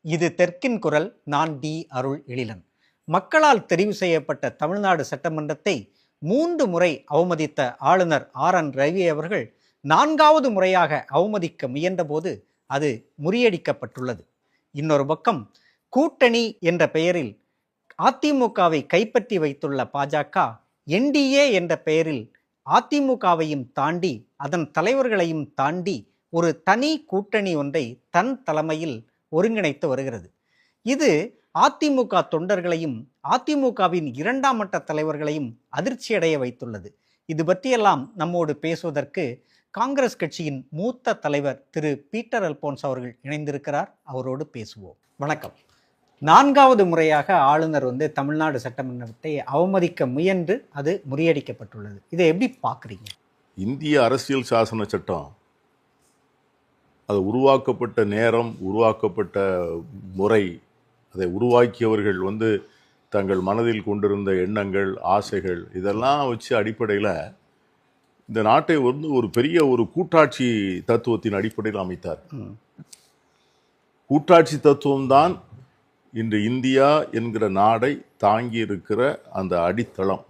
இது தெற்கின் குரல். நான் டி அருள் எழிலன். மக்களால் தெரிவு செய்யப்பட்ட தமிழ்நாடு சட்டமன்றத்தை 3 முறை அவமதித்த ஆளுநர் ஆர்.என். ரவி அவர்கள் 4வது முறையாக அவமதிக்க முயன்றபோது அது முறியடிக்கப்பட்டுள்ளது. இன்னொரு பக்கம் கூட்டணி என்ற பெயரில் அதிமுகவை கைப்பற்றி வைத்துள்ள பாஜக என்டிஏ என்ற பெயரில் அதிமுகவையும் தாண்டி அதன் தலைவர்களையும் தாண்டி ஒரு தனி கூட்டணி ஒன்றை தன் தலைமையில் ஒருங்கிணைத்து வருகிறது. இது அதிமுக தொண்டர்களையும் அதிமுகவின் 2ஆம் மட்ட தலைவர்களையும் அதிர்ச்சியடைய வைத்துள்ளது. இது பற்றியெல்லாம் நம்மோடு பேசுவதற்கு காங்கிரஸ் கட்சியின் மூத்த தலைவர் திரு பீட்டர் அல்போன்ஸ் அவர்கள் இணைந்திருக்கிறார். அவரோடு பேசுவோம். வணக்கம். 4வது முறையாக ஆளுநர் தமிழ்நாடு சட்டமன்றத்தை அவமதிக்க முயன்று அது முறியடிக்கப்பட்டுள்ளது. இதை எப்படி பார்க்குறீங்க? இந்திய அரசியல் சாசன சட்டம் அது உருவாக்கப்பட்ட நேரம், உருவாக்கப்பட்ட முறை, அதை உருவாக்கியவர்கள் தங்கள் மனதில் கொண்டிருந்த எண்ணங்கள், ஆசைகள் இதெல்லாம் வச்சு அடிப்படையில் இந்த நாட்டை ஒரு பெரிய ஒரு கூட்டாட்சி தத்துவத்தின் அடிப்படையில் அமைத்தார். கூட்டாட்சி தத்துவம்தான் இன்று இந்தியா என்கிற நாடை தாங்கி இருக்கிற அந்த அடித்தளம்.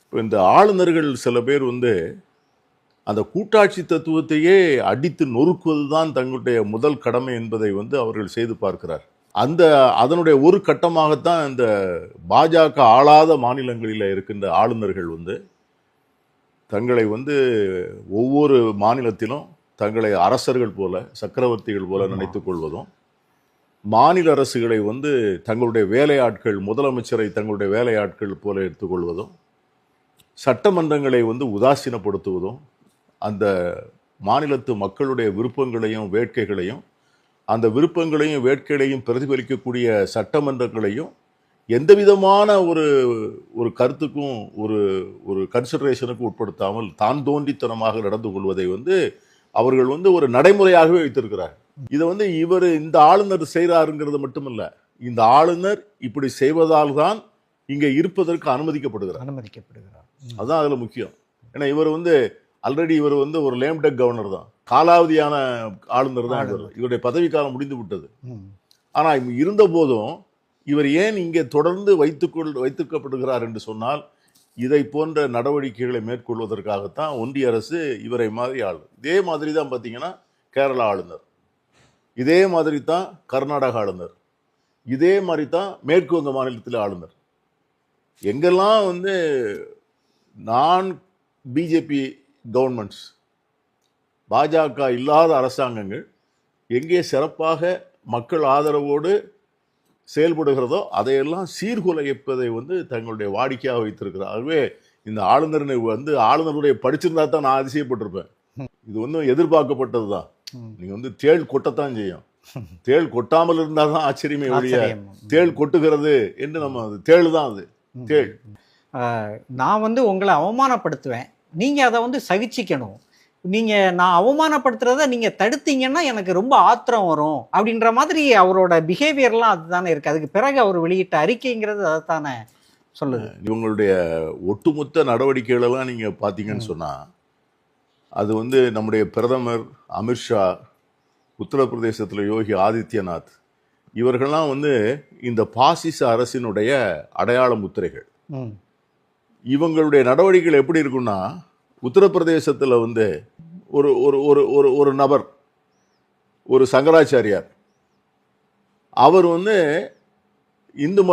இப்போ இந்த ஆளுநர்கள் சில பேர் அந்த கூட்டாட்சி தத்துவத்தையே அடித்து நொறுக்குவது தான் தங்களுடைய முதல் கடமை என்பதை அவர்கள் செய்து பார்க்கிறார். அதனுடைய ஒரு கட்டமாகத்தான் இந்த பாஜக ஆளாத மாநிலங்களில் இருக்கின்ற ஆளுநர்கள் தங்களை ஒவ்வொரு மாநிலத்திலும் தங்களை அரசர்கள் போல, சக்கரவர்த்திகள் போல நினைத்துக் கொள்வதும், மாநில அரசுகளை தங்களுடைய வேலையாட்கள், முதலமைச்சரை தங்களுடைய வேலையாட்கள் போல எடுத்துக்கொள்வதும், சட்டமன்றங்களை உதாசீனப்படுத்துவதும், அந்த மாநிலத்து மக்களுடைய விருப்பங்களையும் வேட்கைகளையும், அந்த விருப்பங்களையும் வேட்கைகளையும் பிரதிபலிக்கக்கூடிய சட்டமன்றங்களையும் எந்த விதமான ஒரு கருத்துக்கும் ஒரு கன்சிடரேஷனுக்கும் உட்படுத்தாமல் தான் தோன்றித்தனமாக நடந்து கொள்வதை அவர்கள் ஒரு நடைமுறையாகவே வைத்திருக்கிறார். இதை இவர் இந்த ஆளுநர் செய்கிறாருங்கிறது மட்டுமல்ல, இந்த ஆளுநர் இப்படி செய்வதால் தான் இங்கே இருப்பதற்கு அனுமதிக்கப்படுகிறார். அதுதான் அதில் முக்கியம். ஏன்னா இவர் ஆல்ரெடி இவர் ஒரு லேம்டெக் கவர்னர் தான், காலாவதியான ஆளுநர் தான். இவருடைய பதவிக்காலம் முடிந்து விட்டது. ஆனால் இருந்த போதும் இவர் ஏன் இங்கே தொடர்ந்து வைத்திருக்கப்படுகிறார் என்று சொன்னால், இதை போன்ற நடவடிக்கைகளை மேற்கொள்வதற்காகத்தான் ஒன்றிய அரசு இவரை மாதிரி ஆளுநர். இதே மாதிரி தான் பார்த்தீங்கன்னா கேரளா ஆளுநர், இதே மாதிரி தான் கர்நாடக ஆளுநர், இதே மாதிரி தான் மேற்கு வங்க மாநிலத்தில் ஆளுநர். எங்கெல்லாம் நான் பிஜேபி கவர்மெண்ட்ஸ், பாஜக இல்லாத அரசாங்கங்கள் எங்கே சிறப்பாக மக்கள் ஆதரவோடு செயல்படுகிறதோ அதையெல்லாம் சீர்குலைப்பதை தங்களுடைய வாடிக்கையாக வைத்திருக்கிறார். ஆகவே இந்த ஆளுநர் ஆளுநருடைய படிச்சிருந்தா தான் நான் அதிசயப்பட்டிருப்பேன். இது எதிர்பார்க்கப்பட்டது தான். நீங்க தேள் கொட்டத்தான் செய்யும். தேள் கொட்டாமல் இருந்தால் தான் ஆச்சரியமே ஒழிய, தேள் கொட்டுகிறது என்று நம்ம தேள் தான் அது தேள். நான் உங்களை அவமானப்படுத்துவேன், நீங்க அதை சகிச்சிக்கணும். நீங்க நான் அவமானப்படுத்துறத நீங்க தடுத்தீங்கன்னா எனக்கு ரொம்ப ஆத்திரம் வரும் அப்படின்ற மாதிரி அவரோட பிஹேவியர்லாம் அதுதானே இருக்கு. அதுக்கு பிறகு அவர் வெளியிட்ட அறிக்கைங்கிறது அதைத்தானே சொல்லுது. இவங்களுடைய ஒட்டுமொத்த நடவடிக்கைகளெல்லாம் நீங்க பார்த்தீங்கன்னு சொன்னா, அது நம்முடைய பிரதமர் அமித்ஷா, உத்தரப்பிரதேசத்தில் யோகி ஆதித்யநாத், இவர்கள்லாம் இந்த பாசிச அரசினுடைய அடையாள முத்திரைகள். இவங்களுடைய நடவடிக்கைகள் எப்படி இருக்குன்னா, உத்தரப்பிரதேசத்தில் ஒரு ஒரு ஒரு ஒரு நபர், ஒரு சங்கராச்சாரியார், அவர் இந்து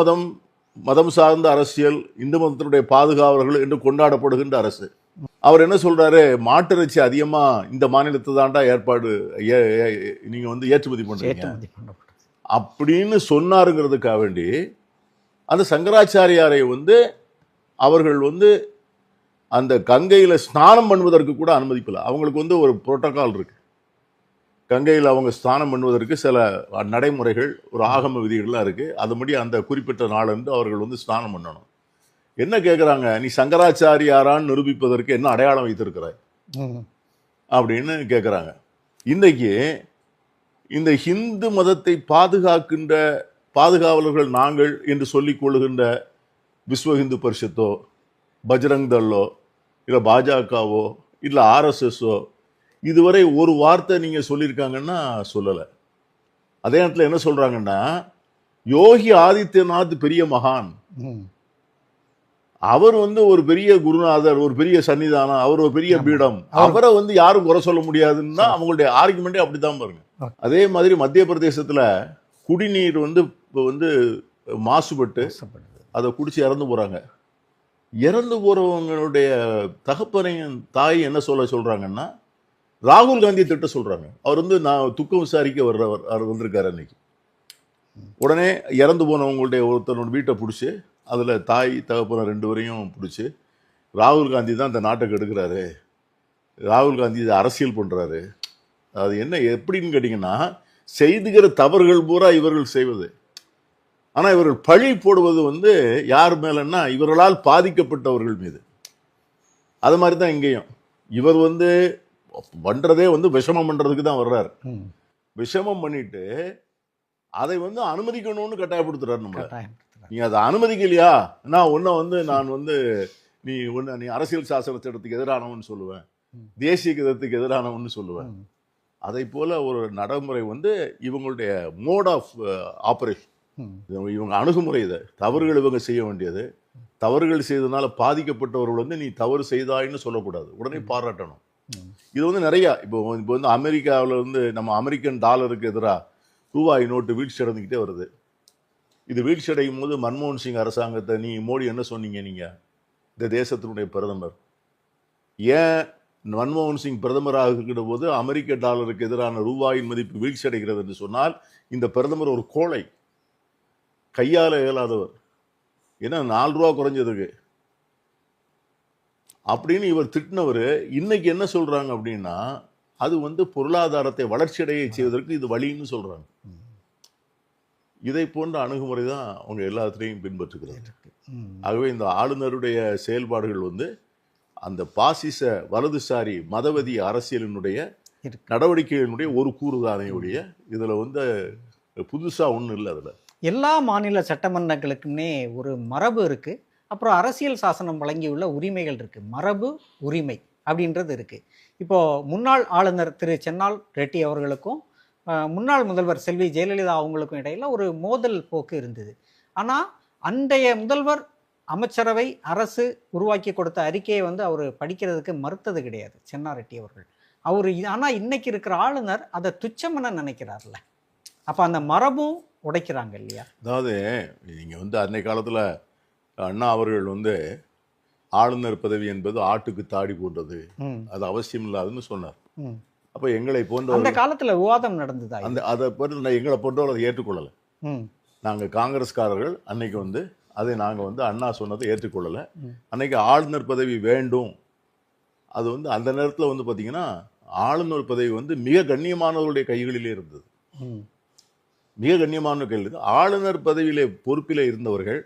மதம் சார்ந்த அரசியல், இந்து மதத்தினுடைய பாதுகாவலர்கள் என்று கொண்டாடப்படுகின்ற அரசு. அவர் என்ன சொல்றாரு, மாட்டிறைச்சி அதிகமா இந்த மாநிலத்தை தாண்டா நீங்க ஏற்றுமதி பண்றீங்க அப்படின்னு சொன்னாருங்கிறதுக்காக வேண்டி அந்த சங்கராச்சாரியாரை அவர்கள் அந்த கங்கையில் ஸ்நானம் பண்ணுவதற்கு கூட அனுமதிக்கல. அவங்களுக்கு ஒரு புரோட்டோகால் இருக்கு. கங்கையில் அவங்க ஸ்நானம் பண்ணுவதற்கு சில நடைமுறைகள், ஒரு ஆகம விதிகள்லாம் இருக்கு. அதுபடி அந்த குறிப்பிட்ட நாளன்று அவர்கள் ஸ்நானம் பண்ணணும். என்ன கேட்குறாங்க, நீ சங்கராச்சாரியாரான்னு நிரூபிப்பதற்கு என்ன அடையாளம் வைத்திருக்கிறாய் அப்படின்னு கேட்குறாங்க. இன்றைக்கு இந்த ஹிந்து மதத்தை பாதுகாவலர்கள் நாங்கள் என்று சொல்லிக் கொள்ளுகின்ற விஸ்வ ஹிந்து பரிஷத்தோ, பஜ்ரங் தள்ளோ, இல்லை பாஜகவோ, இல்லை ஆர்எஸ்எஸ்ஸோ இதுவரை ஒரு வார்த்தை நீங்கள் சொல்லியிருக்காங்கன்னா சொல்லலை. அதே நேரத்தில் என்ன சொல்றாங்கன்னா, யோகி ஆதித்யநாத் பெரிய மகான், ம். அவர் வந்து ஒரு பெரிய குருநாதர், ஒரு பெரிய சன்னிதானம், அவர் ஒரு பெரிய ஆமா. பீடம், அவரை வந்து யாரும் குறை சொல்ல முடியாதுன்னு தான் அவங்களுடைய ஆர்குமெண்டே அப்படித்தான் பாருங்க. ஓகே. அதே மாதிரி மத்திய பிரதேசத்துல குடிநீர் வந்து இப்போ வந்து மாசுபட்டு ஆசைப்படுது. அதை குடிச்சு இறந்து போறாங்க. இறந்து போறவங்களுடைய தகப்பனையும் தாய் என்ன சொல்றாங்கன்னா, ராகுல் காந்தியை திட்ட சொல்றாங்க. அவர் வந்து நான் துக்கம் விசாரிக்க வர்றவர், அவர் வந்திருக்காரு அன்னைக்கு. உடனே இறந்து போனவங்களுடைய ஒருத்தனோட வீட்டை பிடிச்சி அதில் தாய் தகப்பன 2 பேரையும் பிடிச்சி, ராகுல் காந்தி தான் இந்த நாட்டை கெடுக்கிறாரு, ராகுல் காந்தி இதை அரசியல் பண்ணுறாரு. அது என்ன எப்படின்னு கேட்டிங்கன்னா, செய்துகிற தவறுகள் பூரா இவர்கள் செய்வது. ஆனால் இவர்கள் பழி போடுவது வந்து யார் மேலன்னா இவர்களால் பாதிக்கப்பட்டவர்கள் மீது. அது மாதிரி தான் இங்கேயும் இவர் வந்து பண்ணுறதே வந்து விஷமம் பண்ணுறதுக்கு தான் வர்றாரு. ம். விஷமம் பண்ணிட்டு அதை வந்து அனுமதிக்கணும்னு கட்டாயப்படுத்துறாரு நம்மளை. கட்டாயப்படுத்துறாங்க. நீ அதை அனுமதிக்கலையா, நான் உன்னை வந்து நான் வந்து நீ அரசியல் சாசன சட்டத்துக்கு எதிரானவன்னு சொல்லுவேன், ம். தேசிய கீதத்துக்கு எதிரானவன்னு சொல்லுவேன். ம். அதை போல ஒரு நடைமுறை வந்து இவங்களுடைய மோட் ஆஃப் ஆபரேஷன், ம். இவங்க அணுகுமுறை. இதை தவறுகள் இவங்க செய்ய வேண்டியது, தவறுகள் செய்ததுனால பாதிக்கப்பட்டவர்கள் வந்து நீ தவறு செய்தாயின்னு சொல்லக்கூடாது, உடனே பாராட்டணும். ம். இது வந்து நிறையா இப்போ வந்து அமெரிக்காவில் வந்து நம்ம அமெரிக்கன் டாலருக்கு எதிராக ரூபாய் நோட்டு வீழ்ச்சி அடைந்துக்கிட்டே வருது. இது வீழ்ச்சி அடையும் போது மன்மோகன் சிங் அரசாங்கத்தை மோடி என்ன சொன்னீங்க? நீங்கள் இந்த தேசத்தினுடைய பிரதமர், ஏன் மன்மோகன் சிங் பிரதமராக இருக்கிற போது அமெரிக்க டாலருக்கு எதிரான ரூபாயின் மதிப்பு வீழ்ச்சி அடைகிறது என்று சொன்னால் இந்த பிரதமர் ஒரு கோழை, கையால இயலாதவர், ஏன்னா 4 ரூபா குறைஞ்சதுக்கு அப்படின்னு இவர் திட்டினவர் இன்னைக்கு என்ன சொல்றாங்க அப்படின்னா, அது வந்து பொருளாதாரத்தை வளர்ச்சியடைய செய்வதற்கு இது வழின்னு சொல்றாங்க. இதை போன்ற அணுகுமுறை தான் அவங்க எல்லாத்திலையும் பின்பற்றுகிறாங்க. ம். ஆகவே இந்த ஆளுநருடைய செயல்பாடுகள் வந்து அந்த பாசிச வலதுசாரி மதவதி அரசியலினுடைய இருக்கு. நடவடிக்கைகளினுடைய ஒரு கூறுதானே ஒழிய இதுல வந்து புதுசா ஒண்ணும் இல்லை. அதுல எல்லா மாநில சட்டமன்றங்களுக்குமே ஒரு மரபு இருக்கு, அப்புறம் அரசியல் சாசனம் வழங்கியுள்ள உரிமைகள் இருக்கு. மரபு உரிமை அப்படின்றது இருக்கு. இப்போ முன்னாள் ஆளுநர் திரு சென்னால் ரெட்டி அவர்களுக்கும் முன்னாள் முதல்வர் செல்வி ஜெயலலிதா அவங்களுக்கும் இடையில ஒரு மோதல் போக்கு இருந்தது. ஆனால் அன்றைய முதல்வர் அமைச்சரவை அரசு உருவாக்கி கொடுத்த அறிக்கையை வந்து அவர் படிக்கிறதுக்கு மறுத்தது கிடையாது சென்னா ரெட்டி அவர்கள். அவர் ஆனால் இன்னைக்கு இருக்கிற ஆளுநர் அதை துச்சமென நினைக்கிறார்ல, அப்போ அந்த மரபும் உடைக்கிறாங்க இல்லையா? அதாவது நீங்க வந்து அன்னை காலத்துல அண்ணா அவர்கள் வந்து ஆளுநர் பதவி என்பது ஆட்டுக்கு தாடி போன்றது, ம். அது அவசியம் இல்லாதுன்னு சொன்னார். ம். அப்ப எங்களை அந்த போன்றவர்கள் காலத்துல விவாதம் நடந்ததா? அந்த அதை பொறுத்து எங்களை போன்றவர்கள் அதை ஏற்றுக்கொள்ளலை. ம். நாங்கள் காங்கிரஸ்காரர்கள் அன்னைக்கு வந்து அதை நாங்கள் வந்து அண்ணா சொன்னதை ஏற்றுக்கொள்ளலை. ம். அன்னைக்கு ஆளுநர் பதவி வேண்டும். அது வந்து அந்த நேரத்தில் வந்து பார்த்தீங்கன்னா ஆளுநர் பதவி வந்து மிக கண்ணியமானவருடைய கைகளிலே இருந்தது. ம். மிக கண்ணியமான கையில் ஆளுநர் பதவியிலே பொறுப்பிலே இருந்தவர்கள்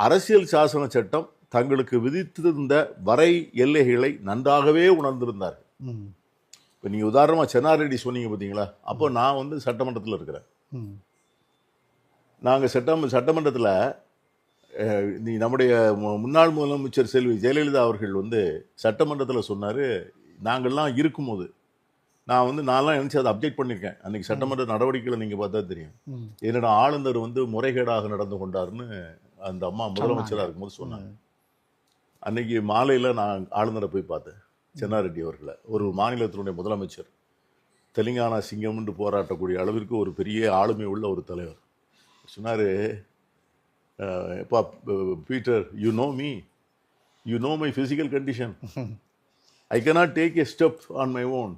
அரசியல் சாசன சட்டம் தங்களுக்கு விதித்திருந்த வரை எல்லைகளை நன்றாகவே உணர்ந்திருந்தார்கள். ம். இப்போ நீங்கள் உதாரணமாக சென்னாரெட்டி சொன்னீங்க பார்த்தீங்களா, அப்போ நான் வந்து சட்டமன்றத்தில் இருக்கிறேன். ம். நாங்கள் சட்டமன்றத்தில் நம்முடைய முன்னாள் முதலமைச்சர் செல்வி ஜெயலலிதா அவர்கள் வந்து சட்டமன்றத்தில் சொன்னார், நாங்கள்லாம் இருக்கும்போது நான்லாம் நினச்சி அதை அப்டேட் பண்ணியிருக்கேன். அன்றைக்கி சட்டமன்ற நடவடிக்கைகளை நீங்கள் பார்த்தா தெரியும். ம். என்னோட ஆளுநர் வந்து முறைகேடாக நடந்து கொண்டாருன்னு அந்த அம்மா முதலமைச்சராக இருக்கும்போது சொன்னாங்க. அன்னைக்கு மாலையில் நான் ஆளுநரை போய் பார்த்தேன், சென்னாரெட்டி அவர்களை. ஒரு மாநிலத்தினுடைய முதலமைச்சர், தெலுங்கானா சிங்கம்னு போராட்டக்கூடிய அளவிற்கு ஒரு பெரிய ஆளுமை உள்ள ஒரு தலைவர் சொன்னார், எப்பா Peter, you know me, you know my physical condition, I cannot take a step on my own.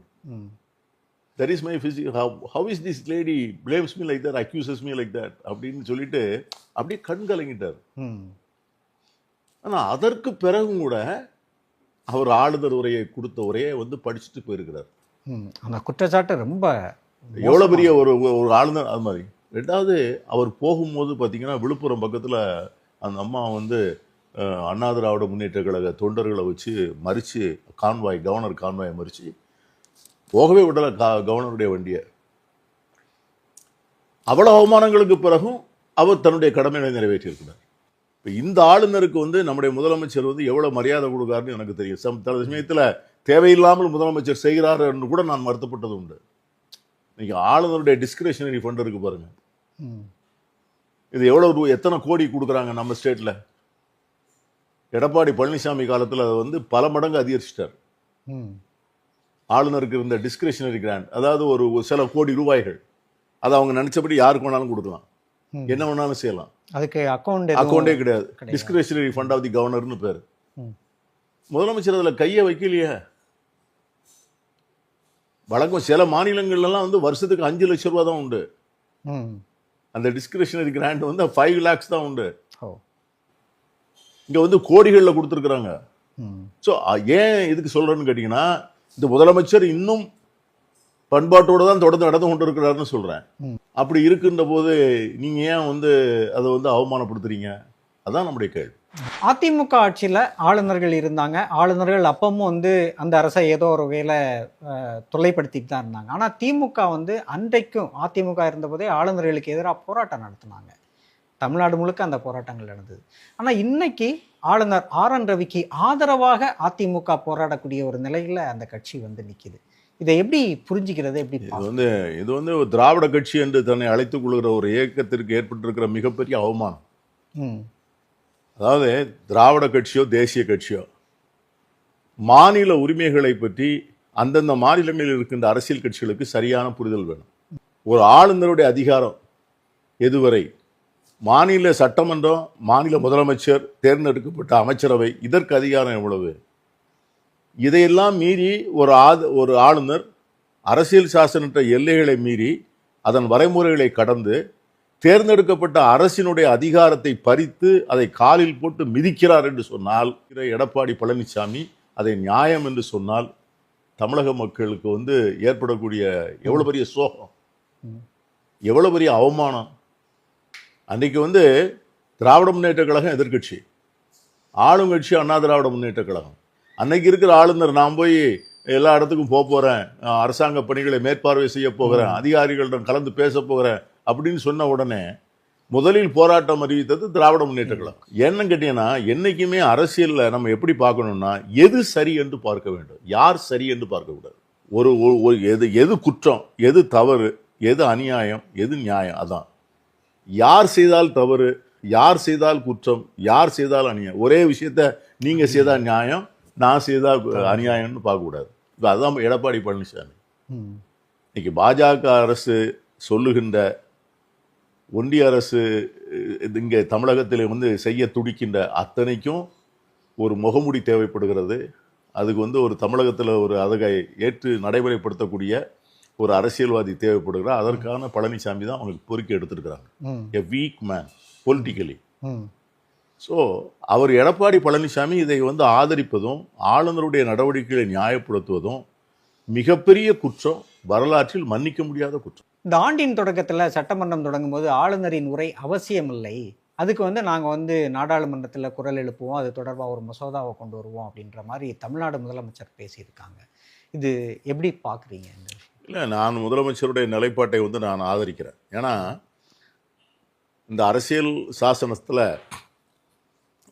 That is my physical. How is this lady blames me like that, accuses me like that அப்படின்னு சொல்லிட்டு அப்படியே கண் கலங்கிட்டார். ஆனால் அதற்கு பிறகும் கூட அவர் ஆளுநர் உரையை கொடுத்த உரையை வந்து படிச்சுட்டு போயிருக்கிறார். அந்த குற்றச்சாட்டு ரொம்ப எவ்வளோ பெரிய ஒரு ஆளுநர். அது மாதிரி ரெண்டாவது அவர் போகும்போது பார்த்தீங்கன்னா விழுப்புரம் பக்கத்தில் அந்த அம்மா வந்து அண்ணா திராவிட முன்னேற்ற கழக தொண்டர்களை வச்சு மறித்து கவர்னர் கான்வாயை மறித்து போகவே விடலை கவர்னருடைய வண்டியை. அவ்வளோ அவமானங்களுக்கு பிறகும் அவர் தன்னுடைய கடமைகளை நிறைவேற்றியிருக்கிறார். இப்போ இந்த ஆளுநருக்கு வந்து நம்முடைய முதலமைச்சர் வந்து எவ்வளோ மரியாதை கொடுக்காருன்னு எனக்கு தெரியும். சில சமயத்தில் தேவையில்லாமல் முதலமைச்சர் செய்கிறார் என்று கூட நான் வருத்தப்பட்டது உண்டு. இன்னைக்கு ஆளுநருடைய டிஸ்கிரிஷனரி ஃபண்ட் இருக்கு பாருங்க. ம். இது எத்தனை கோடி கொடுக்குறாங்க நம்ம ஸ்டேட்ல? எடப்பாடி பழனிசாமி காலத்தில் அதை வந்து பல மடங்கு அதிகரிச்சிட்டார். ம். ஆளுநருக்கு இருந்த டிஸ்கிரிஷனரி கிராண்ட், அதாவது ஒரு சில கோடி ரூபாய்கள், அதை அவங்க நினைச்சபடி யாருக்கு வேணாலும் கொடுக்கலாம், ம். என்ன வேணாலும் செய்யலாம். அதுக்கு அக்கௌண்டே கிடையாது. டிஸ்கிரிஷனரி ஃபண்ட் ஆஃப் தி கவர்னர்னு பேர். ம். முதலமைச்சர் அதில் கையை வைக்கலையே. வழக்கம் சில மாநிலங்கள்லாம் வந்து வருஷத்துக்கு 5 லட்சம் ரூபா தான் உண்டு. ம். அந்த டிஸ்கிரிஷனரி கிராண்ட் வந்து 5 lakhs தான் உண்டு. ஓ. இங்க வந்து கோடிகளில் கொடுத்துருக்குறாங்க. ம். ஸோ ஏன் இதுக்கு சொல்றேன்னு கேட்டீங்கன்னா, இந்த முதலமைச்சர் இன்னும் பண்பாட்டோடு தான் தொடர்ந்து நடந்து கொண்டு இருக்கிறாருன்னு சொல்றேன். ம். அப்படி இருக்கின்ற போது நீங்க ஏன் வந்து அதை வந்து அவமானப்படுத்துறீங்க? அதான் நம்முடைய கேள்வி. அதிமுக ஆட்சியில் ஆளுநர்கள் இருந்தாங்க. ஆளுநர்கள் அப்பவும் வந்து அந்த அரசை ஏதோ ஒரு வகையில் தொல்லைப்படுத்திட்டு தான் இருந்தாங்க. ஆனால் திமுக வந்து அன்றைக்கும் அதிமுக இருந்தபோதே ஆளுநர்களுக்கு எதிராக போராட்டம் நடத்தினாங்க. தமிழ்நாடு முழுக்க அந்த போராட்டங்கள் நடந்தது. ஆனால் இன்னைக்கு ஆளுநர் ஆர்.என். ரவிக்கு ஆதரவாக அதிமுக போராடக்கூடிய ஒரு நிலையில் அந்த கட்சி வந்து நிற்கிது. இதை எப்படி புரிஞ்சுக்கிறது? எப்படி இது வந்து ஒரு திராவிட கட்சி என்று தன்னை அழைத்துக் கொள்கிற ஒரு இயக்கத்திற்கு ஏற்பட்டிருக்கிற மிகப்பெரிய அவமானம். ம். அதாவது திராவிட கட்சியோ தேசிய கட்சியோ மாநில உரிமைகளை பற்றி அந்தந்த மாநிலங்களில் இருக்கின்ற அரசியல் கட்சிகளுக்கு சரியான புரிதல் வேணும். ஒரு ஆளுநருடைய அதிகாரம் எதுவரை, மாநில சட்டமன்றம், மாநில முதலமைச்சர், தேர்ந்தெடுக்கப்பட்ட அமைச்சரவை, இதற்கு அதிகாரம் எவ்வளவு? இதையெல்லாம் மீறி ஒரு ஆளுநர் அரசியல் சாசனற்ற எல்லைகளை மீறி அதன் வரைமுறைகளை கடந்து தேர்ந்தெடுக்கப்பட்ட அரசினுடைய அதிகாரத்தை பறித்து அதை காலில் போட்டு மிதிக்கிறார் என்று சொன்னால், எடப்பாடி பழனிசாமி அதை நியாயம் என்று சொன்னால், தமிழக மக்களுக்கு வந்து ஏற்படக்கூடிய எவ்வளவு பெரிய சோகம், எவ்வளவு பெரிய அவமானம். அன்றைக்கு வந்து திராவிட முன்னேற்ற கழகம் எதிர்கட்சி, ஆளுங்கட்சி அண்ணா திராவிட முன்னேற்ற கழகம். அன்னைக்கு இருக்கிற ஆளுநர், நான் போய் எல்லா இடத்துக்கும் போறேன், அரசாங்க பணிகளை மேற்பார்வை செய்ய போகிறேன், அதிகாரிகளிடம் கலந்து பேச போகிறேன் அப்படின்னு சொன்ன உடனே முதலில் போராட்டம் அறிவித்தது திராவிட முன்னேற்ற கழகம். என்னன்னு கேட்டீங்கன்னா, என்னைக்குமே அரசியல்ல நம்ம எப்படி பார்க்கணும்னா, எது சரி என்று பார்க்க வேண்டும், யார் சரி என்று பார்க்க கூடாது. எது குற்றம், எது தவறு, எது அநியாயம், எது நியாயம், அதான். யார் செய்தால் தவறு, யார் செய்தால் குற்றம், யார் செய்தால் அநியாயம், ஒரே விஷயத்த நீங்க செய்தால் நியாயம், நான் செய்தால் அநியாயம்னு பார்க்க கூடாது. இப்போ அதுதான் எடப்பாடி பழனிசாமி. இன்னைக்கு பாஜக அரசு சொல்லுகின்ற, ஒன்றிய அரசு இங்கே தமிழகத்தில் வந்து செய்ய துடிக்கின்ற அத்தனைக்கும் ஒரு முகமுடி தேவைப்படுகிறது. அதுக்கு வந்து ஒரு தமிழகத்தில் ஒரு அதை ஏற்று நடைமுறைப்படுத்தக்கூடிய ஒரு அரசியல்வாதி தேவைப்படுகிறார். அதற்கான பழனிசாமி தான் அவங்களுக்கு பொறுக்கி எடுத்திருக்கிறாங்க. A weak man politically. So அவர் எடப்பாடி பழனிசாமி இதை வந்து ஆதரிப்பதும் ஆளுநருடைய நடவடிக்கைகளை நியாயப்படுத்துவதும் மிகப்பெரிய குற்றம், வரலாற்றில் மன்னிக்க முடியாத குற்றம். இந்த ஆண்டின் தொடக்கத்தில் சட்டமன்றம் தொடங்கும் போது ஆளுநரின் உரை அவசியமில்லை, அதுக்கு வந்து நாங்கள் வந்து நாடாளுமன்றத்தில் குரல் எழுப்புவோம், அது தொடர்பாக ஒரு மசோதாவை கொண்டு வருவோம் அப்படின்ற மாதிரி தமிழ்நாடு முதலமைச்சர் பேசியிருக்காங்க. இது எப்படி பார்க்குறீங்க? இல்லை, நான் முதலமைச்சருடைய நிலைப்பாட்டை வந்து நான் ஆதரிக்கிறேன். ஏன்னா இந்த அரசியல் சாசனத்தில்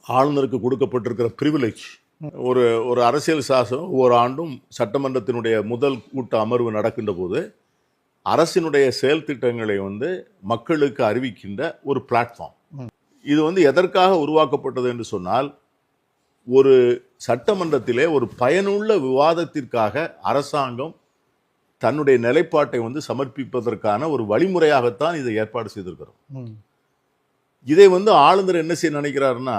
ஆளுநருக்கு கொடுக்கப்பட்டிருக்கிற பிரிவிலேஜ், ஒரு அரசியல் சாசனம் ஒவ்வொரு ஆண்டும் சட்டமன்றத்தினுடைய முதல் கூட்ட அமர்வு நடக்கின்ற போது அரசினுடைய செயல் திட்டங்களை வந்து மக்களுக்கு அறிவிக்கின்ற ஒரு பிளாட்ஃபார்ம். இது வந்து எதற்காக உருவாக்கப்பட்டது என்று சொன்னால், ஒரு சட்டமன்றத்திலே ஒரு பயனுள்ள விவாதத்திற்காக அரசாங்கம் தன்னுடைய நிலைப்பாட்டை வந்து சமர்ப்பிப்பதற்கான ஒரு வழிமுறையாகத்தான் இதை ஏற்பாடு செய்திருக்கிறோம். இதை வந்து ஆளுநர் என்ன செய்ய நினைக்கிறாருன்னா,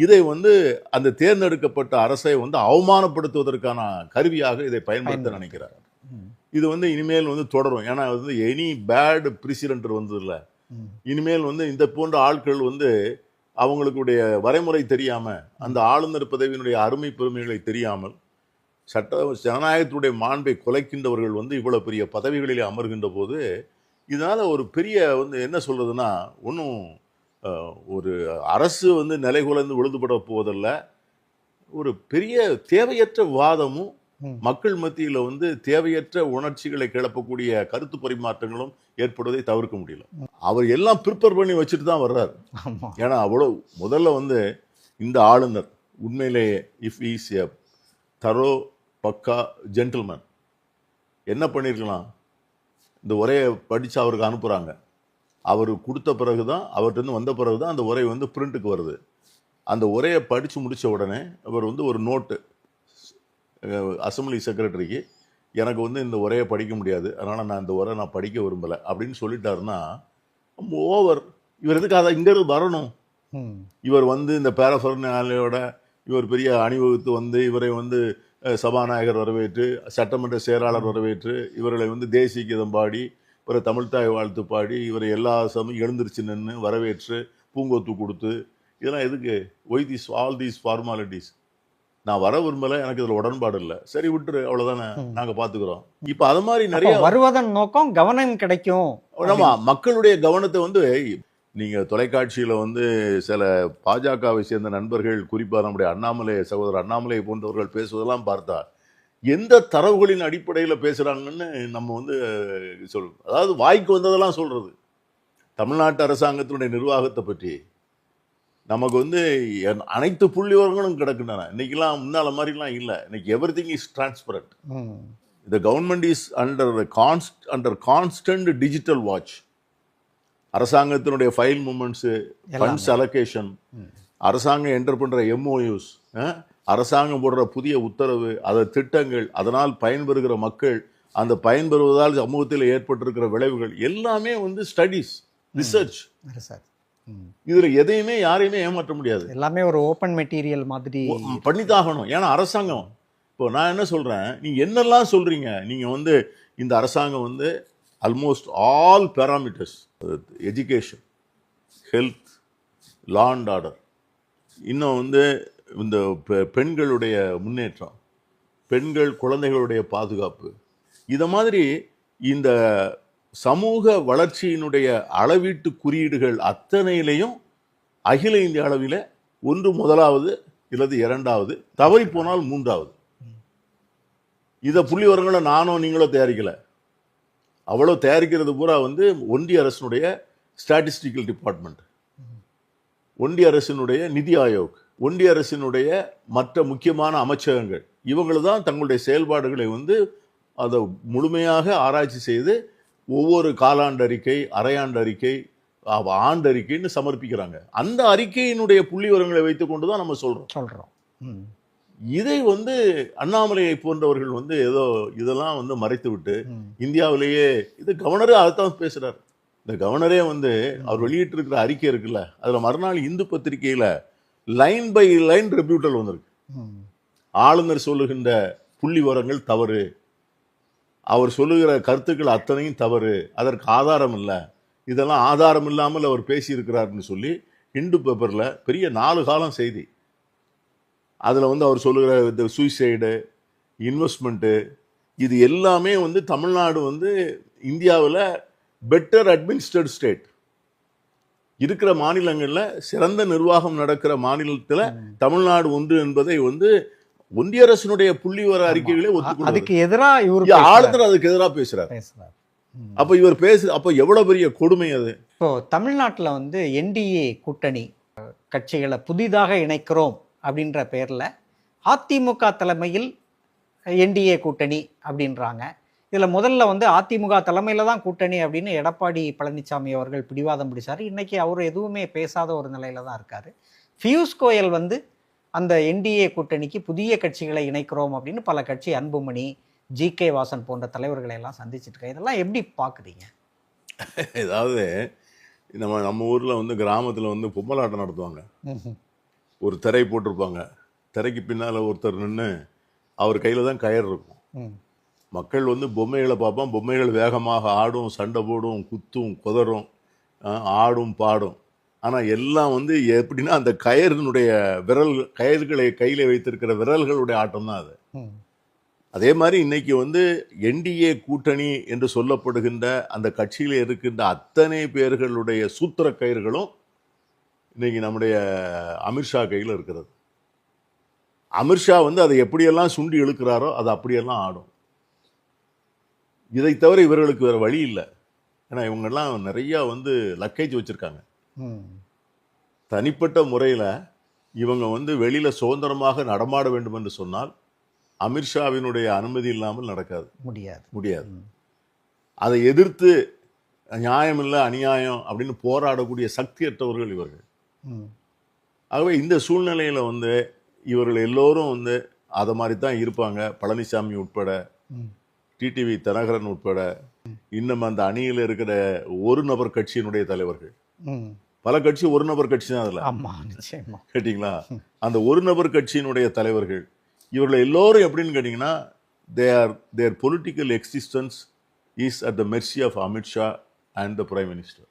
இதை வந்து அந்த தேர்ந்தெடுக்கப்பட்ட அரசை வந்து அவமானப்படுத்துவதற்கான கருவியாக இதை பயன்படுத்த நினைக்கிறார். இது வந்து இனிமேல் வந்து தொடரும். ஏன்னா வந்து எனி பேட் பிரசிடென்ட் வந்ததில்ல. இனிமேல் வந்து இந்த போன்ற ஆட்கள் வந்து அவங்களுடைய வரைமுறை தெரியாம, அந்த ஆளுநர் பதவியினுடைய அருமை பெருமைகளை தெரியாமல், ஜனநாயகத்துடைய மாண்பை குலைக்கின்றவர்கள் வந்து இவ்வளவு பெரிய பதவிகளிலே அமர்கின்ற போது, இதனால ஒரு பெரிய வந்து என்ன சொல்றதுன்னா, ஒன்றும் ஒரு அரசு வந்து நிலைகுலைந்து விழுதுபட போவதல்ல, ஒரு பெரிய தேவையற்ற விவாதமும் மக்கள் மத்தியில் வந்து தேவையற்ற உணர்ச்சிகளை கிளப்பக்கூடிய கருத்து பரிமாற்றங்களும் ஏற்படுவதை தவிர்க்க முடியல. அவர் எல்லாம் ப்ரிப்பேர் பண்ணி வச்சுட்டு தான் வர்றாரு. ஏன்னா அவ்வளவு முதல்ல வந்து இந்த ஆளுநர் உண்மையிலேயே இஃப் இஸ் எ தரோ பக்கா ஜென்டில்மேன் என்ன பண்ணிருக்கலாம், இந்த உரையை படித்து அவருக்கு அனுப்புகிறாங்க. அவர் கொடுத்த பிறகு தான், அவர்கிட்ட வந்த பிறகு தான் அந்த உரை வந்து பிரிண்ட்டுக்கு வருது. அந்த உரையை படித்து முடித்த உடனே அவர் வந்து ஒரு நோட்டு அசம்பிளி செக்ரட்டரிக்கு, எனக்கு வந்து இந்த உரையை படிக்க முடியாது, அதனால் நான் இந்த உரை நான் படிக்க விரும்பலை அப்படின்னு சொல்லிட்டாருன்னா ஓவர். இவர் எதுக்கு அதை இங்கேருந்து வரணும்? இவர் வந்து இந்த பேரஃபர்னாலியோட இவர் பெரிய அணிவகுத்து வந்து இவரை வந்து சபாநாயகர் வரவேற்று, சட்டமன்ற செயலாளர் வரவேற்று, இவர்களை வந்து தேசிய கீதம் பாடி, இவரை தமிழ்தாய் வாழ்த்து பாடி, இவரை எல்லா சமயம் எழுந்திருச்சு நின்று வரவேற்று பூங்கொத்து கொடுத்து, இதெல்லாம் எதுக்கு? Why this all these formalities? நான் வர விரும்பலை, எனக்கு இதில் உடன்பாடு இல்லை, சரி விட்டுரு, அவ்வளோதானே, நாங்கள் பார்த்துக்குறோம். இப்போ அது மாதிரி நிறைய வருவதன் நோக்கம் கவனம் கிடைக்கும். ஆமாம், மக்களுடைய கவனத்தை வந்து நீங்கள் தொலைக்காட்சியில் வந்து சில பாஜகவை சேர்ந்த நண்பர்கள், குறிப்பாக நம்முடைய அண்ணாமலை சகோதரர் அண்ணாமலை போன்றவர்கள் பேசுவதெல்லாம் பார்த்தா எந்த தரவுகளின் அடிப்படையில் பேசுகிறாங்கன்னு நம்ம வந்து அதாவது வாய்க்கு வந்ததெல்லாம் சொல்கிறது. தமிழ்நாட்டு அரசாங்கத்தினுடைய நிர்வாகத்தை பற்றி நமக்கு வந்து அனைத்து புள்ளி விவரங்களும் கிடக்கின்றன. இன்னைக்கெல்லாம் முன்னால மாதிரிலாம் இல்லை. இன்னைக்கு every thing is transparent. The government is under constant digital watch. அரசாங்கத்தினுடைய ஃபைல் மூமெண்ட்ஸு, ஃபண்ட்ஸ் அலோகேஷன், அரசாங்கம் என்டர் பண்ணுற எம்ஓயூஸ், அரசாங்கம் போடுற புதிய உத்தரவு, அதை திட்டங்கள், அதனால் பயன்பெறுகிற மக்கள், அந்த பயன்பெறுவதால் சமூகத்தில் ஏற்பட்டிருக்கிற விளைவுகள் எல்லாமே வந்து ஸ்டடீஸ், ரிசர்ச். இதில் எதையுமே யாரையுமே ஏமாற்ற முடியாது. எல்லாமே ஒரு ஓப்பன் மெட்டீரியல் மாதிரி பண்ணித்தாகணும். ஏன்னா அரசாங்கம், இப்போ நான் என்ன சொல்கிறேன், நீங்கள் என்னெல்லாம் சொல்கிறீங்க, நீங்கள் வந்து இந்த அரசாங்கம் வந்து almost all parameters, education, health, law and order, இன்னும் வந்து இந்த பெண்களுடைய முன்னேற்றம், பெண்கள் குழந்தைகளுடைய பாதுகாப்பு, இதை மாதிரி இந்த சமூக வளர்ச்சியினுடைய அளவீட்டு குறியீடுகள் அத்தனையிலையும் அகில இந்திய அளவில் ஒன்று முதலாவது இல்லது இரண்டாவது, தவறி போனால் மூன்றாவது. இதை புள்ளி விவரங்களை நானோ நீங்களோ தயாரிக்கலை. அவ்வளோ தயாரிக்கிறது பூரா வந்து ஒன்றிய அரசினுடைய ஸ்டாட்டிஸ்டிக்கல் டிபார்ட்மெண்ட், ஒன்றிய அரசினுடைய நிதி ஆயோக், ஒன்றிய அரசினுடைய மற்ற முக்கியமான அமைச்சகங்கள், இவங்களை தான் தங்களுடைய செயல்பாடுகளை வந்து அதை முழுமையாக ஆராய்ச்சி செய்து ஒவ்வொரு காலாண்டு அறிக்கை, அரையாண்டு அறிக்கை, ஆண்டு அறிக்கைன்னு சமர்ப்பிக்கிறாங்க. அந்த அறிக்கையினுடைய புள்ளி விவரங்களை வைத்துக் கொண்டு தான் நம்ம சொல்றோம். இதை வந்து அண்ணாமலையை போன்றவர்கள் வந்து ஏதோ இதெல்லாம் வந்து மறைத்து விட்டு இந்தியாவிலேயே, இது கவர்னரே அதைத்தான் பேசுறாரு. இந்த கவர்னரே வந்து அவர் வெளியிட்டு இருக்கிற அறிக்கை இருக்குல்ல, அதுல மறுநாள் இந்து பத்திரிகையில லைன் பை லைன் ரெப்யூட்டல் வந்திருக்கு. ஆளுநர் சொல்லுகின்ற புள்ளி விவரங்கள் தவறு, அவர் சொல்லுகிற கருத்துக்கள் அத்தனையும் தவறு, அதற்கு ஆதாரம் இல்லை, இதெல்லாம் ஆதாரம் இல்லாமல் அவர் பேசியிருக்கிறார்னு சொல்லி இந்து பேப்பர்ல பெரிய 4 காலம் செய்தி. அதில் வந்து அவர் சொல்லுகிற இந்த சூசைடு, இன்வெஸ்ட்மெண்ட்டு, இது எல்லாமே வந்து தமிழ்நாடு வந்து இந்தியாவில் பெட்டர் அட்மினிஸ்ட்ரேட் ஸ்டேட், இருக்கிற மாநிலங்களில் சிறந்த நிர்வாகம் நடக்கிற மாநிலத்தில் தமிழ்நாடு ஒன்று என்பதை வந்து ஒன்றிய அரசினுடைய புள்ளி விவர அறிக்கைகளே ஒத்துக்கொண்டு, அதுக்கு எதிராக இவர் ஆளுநர் அதுக்கு எதிராக பேசுறாரு. அப்போ இவர் அப்போ எவ்வளவு பெரிய கொடுமை அது. இப்போ தமிழ்நாட்டில் வந்து என்டிஏ கூட்டணி கட்சிகளை புதிதாக இணைக்கிறோம் அப்படின்ற பேரில் அதிமுக தலைமையில் என்டிஏ கூட்டணி அப்படின்றாங்க. இதில் முதல்ல வந்து அதிமுக தலைமையில் தான் கூட்டணி அப்படின்னு எடப்பாடி பழனிசாமி அவர்கள் பிடிவாதம் பிடிச்சார். இன்றைக்கி அவர் எதுவுமே பேசாத ஒரு நிலையில் தான் இருக்கார். பியூஷ் கோயல் வந்து அந்த என்டிஏ கூட்டணிக்கு புதிய கட்சிகளை இணைக்கிறோம் அப்படின்னு பல கட்சி, அன்புமணி, ஜி.கே. வாசன் போன்ற தலைவர்களை எல்லாம் சந்திச்சுட்டு இருக்காங்க. இதெல்லாம் எப்படி பார்க்குறீங்க? ஏதாவது நம்ம ஊரில் வந்து கிராமத்தில் வந்து பொம்மலாட்டம் நடத்துவாங்க. ஒரு திரை போட்டிருப்பாங்க, திரைக்கு பின்னால் ஒருத்தர் நின்று அவர் கையில் தான் கயிறு இருக்கும். மக்கள் வந்து பொம்மைகளை பார்ப்பான், பொம்மைகள் வேகமாக ஆடும், சண்டை போடும், குத்தும், குதறும், ஆடும், பாடும். ஆனால் எல்லாம் வந்து எப்படின்னா அந்த கயிறினுடைய கயிறுகளை கையில் வைத்திருக்கிற விரல்களுடைய ஆட்டம் தான் அது. அதே மாதிரி இன்னைக்கு வந்து என்டிஏ கூட்டணி என்று சொல்லப்படுகின்ற அந்த கட்சியில் இருக்கின்ற அத்தனை பேர்களுடைய சூத்திர கயிறுகளும் இன்னைக்கு நம்முடைய அமித்ஷா கையில் இருக்கிறது. அமித்ஷா வந்து அதை எப்படியெல்லாம் சுண்டி இழுக்கிறாரோ அது அப்படியெல்லாம் ஆடும். இதை தவிர இவர்களுக்கு வேற வழி இல்லை. ஏன்னா இவங்கெல்லாம் நிறைய வந்து லக்கேஜ் வச்சிருக்காங்க. தனிப்பட்ட முறையில் இவங்க வந்து வெளியில சுதந்திரமாக நடமாட வேண்டும் என்று சொன்னால் அமித்ஷாவினுடைய அனுமதி இல்லாமல் நடக்காது, முடியாது. அதை எதிர்த்து நியாயம் இல்லை அநியாயம் அப்படின்னு போராடக்கூடிய சக்தியற்றவர்கள் இவர்கள். ம். ஆகவே இந்த சூழ்நிலையில் வந்து இவர்கள் எல்லோரும் வந்து அதை மாதிரி தான் இருப்பாங்க. பழனிசாமி உட்பட, ம். டிடிவி தினகரன் உட்பட, இன்னும் அந்த அணியில் இருக்கிற ஒரு நபர் கட்சியினுடைய தலைவர்கள். ம். பல கட்சி ஒரு நபர் கட்சி தான் அதில், ஆமா, நிச்சயமா. கேட்டிங்களா? அந்த ஒரு நபர் கட்சியினுடைய தலைவர்கள் இவர்கள் எல்லோரும் எப்படின்னு கேட்டிங்கன்னா, their political existence is at the mercy of Amit Shah and the prime minister.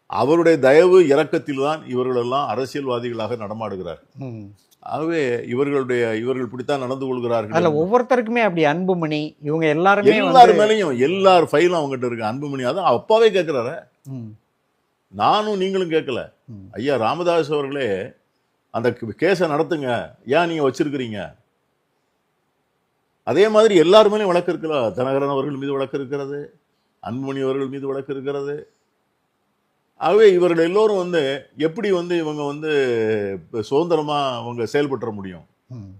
அவருடைய தயவு இரக்கத்தில் தான் இவர்களெல்லாம் அரசியல்வாதிகளாக நடமாடுகிறார்கள். ம். ஆகவே இவர்கள் இப்படித்தான் நடந்து கொள்கிறார்கள். அதுல ஒவ்வொருத்தருக்குமே அப்படி அன்புமணி இவங்க எல்லாருமே எல்லார் மேலையும் எல்லார் ஃபைலும் அவங்ககிட்ட இருக்கு. அன்புமணி அதான் அப்பாவே கேட்கிறாரு. ம். நானும் நீங்களும் கேட்கல. ம். ஐயா ராமதாஸ் அவர்களே அந்த கேஸை நடத்துங்க, ஏன் நீங்க வச்சிருக்கிறீங்க? அதே மாதிரி எல்லார் மேலேயும் வழக்கு இருக்கலாம். தினகரன் அவர்கள் மீது வழக்கு இருக்கிறது, அன்புமணி அவர்கள் மீது வழக்கு இருக்கிறது. ஆகவே இவர்கள் எல்லோரும் வந்து எப்படி வந்து இவங்க வந்து சுதந்திரமா அவங்க செயல்பட்டுற முடியும்? ம்.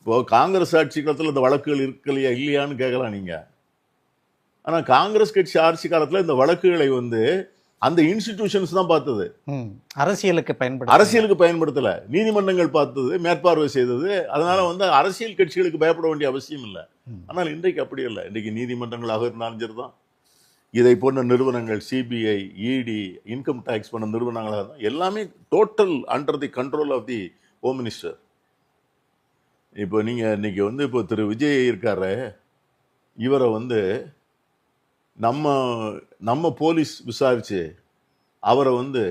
இப்போ காங்கிரஸ் ஆட்சி காலத்தில் இந்த வழக்குகள் இருக்கலையா இல்லையான்னு கேட்கலாம் நீங்க. ஆனா காங்கிரஸ் கட்சி ஆட்சி காலத்தில் இந்த வழக்குகளை வந்து அந்த இன்ஸ்டிடியூஷன்ஸ் தான் பார்த்தது. ம். அரசியலுக்கு பயன்படுத்தல, நீதிமன்றங்கள் பார்த்தது, மேற்பார்வை செய்தது. அதனால வந்து அரசியல் கட்சிகளுக்கு பயப்பட வேண்டிய அவசியம் இல்லை. ஆனால் இன்றைக்கு அப்படி இல்லை. இன்றைக்கு நீதிமன்றங்களாக இருந்தாலும் சரிதான், இதை போன்ற நிறுவனங்கள், சிபிஐ, இடி, இன்கம் டேக்ஸ் பண்ண நிறுவனங்களாக தான், எல்லாமே total under the control of the home minister. இப்போ நீங்க இன்னைக்கு வந்து இப்போ திரு விஜய் இருக்காரு, இவரை வந்து நம்ம போலீஸ் விசாரிச்சு அவரை வந்து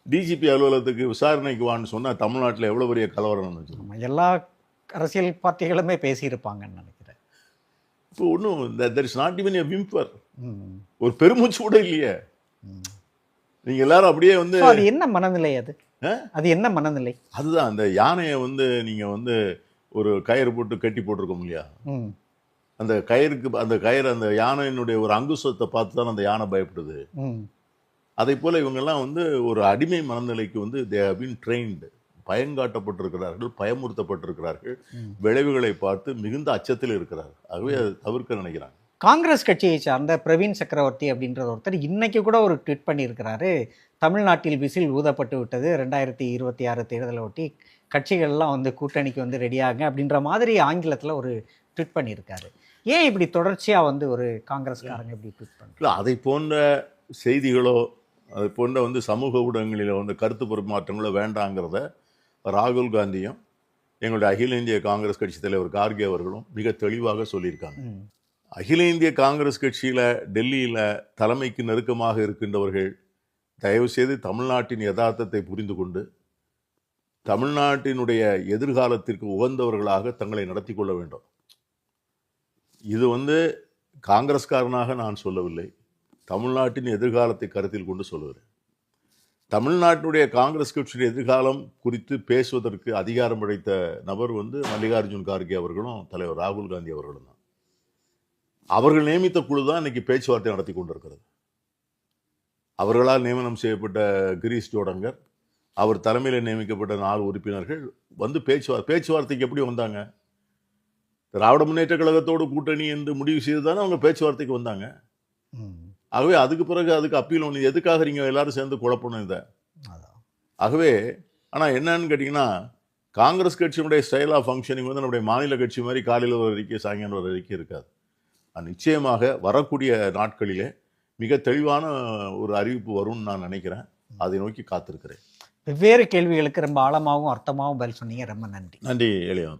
டிஜிபி அலுவலகத்துக்கு விசாரணைக்கு வான்னு சொன்னா தமிழ்நாட்டில் எவ்வளவு பெரிய கலவரம் இருந்துச்சு. ஆமா, எல்லா அரசியல் பார்ட்டிகளுமே பேசியிருப்பாங்கன்னு நினைக்கிறேன். இப்போ ஒன்றும் there is not even a whimper. ம். ஒரு பெருமூச்சு கூட இல்லையே. ம். நீங்க எல்லாரும் அப்படியே வந்து So, அது என்ன மனநிலை? அது என்ன மனநிலை? அதுதான் அந்த யானையை வந்து நீங்க வந்து ஒரு கயிறு போட்டு கட்டி போட்டிருக்கோம் இல்லையா, ம். அந்த கயிறு அந்த யானையினுடைய ஒரு அங்குசத்தை பார்த்து தான் அந்த யானை பயப்படுது. ம். அதை போல இவங்கெல்லாம் வந்து ஒரு அடிமை மனநிலைக்கு வந்து they have been trained, பயங்காட்டப்பட்டிருக்கிறார்கள், பயமுறுத்தப்பட்டிருக்கிறார்கள், விளைவுகளை பார்த்து மிகுந்த அச்சத்தில் இருக்கிறார்கள். ஆகவே அதை தவிர்க்க நினைக்கிறாங்க. காங்கிரஸ் கட்சியை சார்ந்த பிரவீன் சக்கரவர்த்தி அப்படின்ற ஒருத்தர் இன்னைக்கு கூட ஒரு ட்வீட் பண்ணியிருக்கிறாரு. தமிழ்நாட்டில் விசில் ஊதப்பட்டு விட்டது, 2026 தேர்தலை ஒட்டி கட்சிகள்லாம் வந்து கூட்டணிக்கு வந்து ரெடியாகுங்க அப்படின்ற மாதிரி ஆங்கிலத்தில் ஒரு ட்வீட் பண்ணியிருக்காரு. ஏன் இப்படி தொடர்ச்சியாக வந்து ஒரு காங்கிரஸ்காரங்க இப்படி ட்வீட் பண்ணுறாங்க? இல்லை, அதை போன்ற செய்திகளோ அதை போன்ற வந்து சமூக ஊடகங்களில் வந்து கருத்து பரிமாற்றங்களோ வேண்டாங்கிறத ராகுல் காந்தியும் எங்களுடைய அகில இந்திய காங்கிரஸ் கட்சி தலைவர் கார்கே அவர்களும் மிக தெளிவாக சொல்லியிருக்காங்க. அகில இந்திய காங்கிரஸ் கட்சியில் டெல்லியில் தலைமைக்கு நெருக்கமாக இருக்கின்றவர்கள் தயவுசெய்து தமிழ்நாட்டின் யதார்த்தத்தை புரிந்து கொண்டு தமிழ்நாட்டினுடைய எதிர்காலத்திற்கு உகந்தவர்களாக தங்களை நடத்தி கொள்ள வேண்டும். இது வந்து காங்கிரஸ்காரனாக நான் சொல்லவில்லை, தமிழ்நாட்டின் எதிர்காலத்தை கருத்தில் கொண்டு சொல்லுகிறேன். தமிழ்நாட்டினுடைய காங்கிரஸ் கட்சியுடைய எதிர்காலம் குறித்து பேசுவதற்கு அதிகாரம் படைத்த நபர் வந்து மல்லிகார்ஜுன் கார்கே அவர்களும் தலைவர் ராகுல் காந்தி அவர்களும் தான். அவர்கள் நியமித்த குழு தான் இன்னைக்கு பேச்சுவார்த்தை நடத்தி கொண்டிருக்கிறது. அவர்களால் நியமனம் செய்யப்பட்ட கிரீஷ் ஜோடங்கர், அவர் தலைமையில் நியமிக்கப்பட்ட 4 உறுப்பினர்கள் வந்து பேச்சுவார்த்தைக்கு எப்படி வந்தாங்க? திராவிட முன்னேற்ற கழகத்தோடு கூட்டணி என்று முடிவு செய்து தானே அவங்க பேச்சுவார்த்தைக்கு வந்தாங்க. ஆகவே அதுக்கு பிறகு அதுக்கு அப்பீல் ஒன்று எதுக்காக நீங்கள் எல்லாரும் சேர்ந்து குழப்பணும் இதை? ஆகவே ஆனால் என்னன்னு கேட்டிங்கன்னா, காங்கிரஸ் கட்சியினுடைய ஸ்டைல் ஆஃப் ஃபங்க்ஷனிங் வந்து நம்முடைய மாநில கட்சி மாதிரி காலையில் ஒரு அறிக்கை சாயங்காலம் ஒரு அறிக்கை இருக்காது. நிச்சயமாக வரக்கூடிய நாட்களிலே மிக தெளிவான ஒரு அறிவிப்பு வரும்னு நான் நினைக்கிறேன். அதை நோக்கி காத்திருக்கிறேன். வெவ்வேறு கேள்விகளுக்கு ரொம்ப ஆழமாகவும் அர்த்தமாகவும் பதில் சொன்னீங்க. ரொம்ப நன்றி. நன்றி எளியா.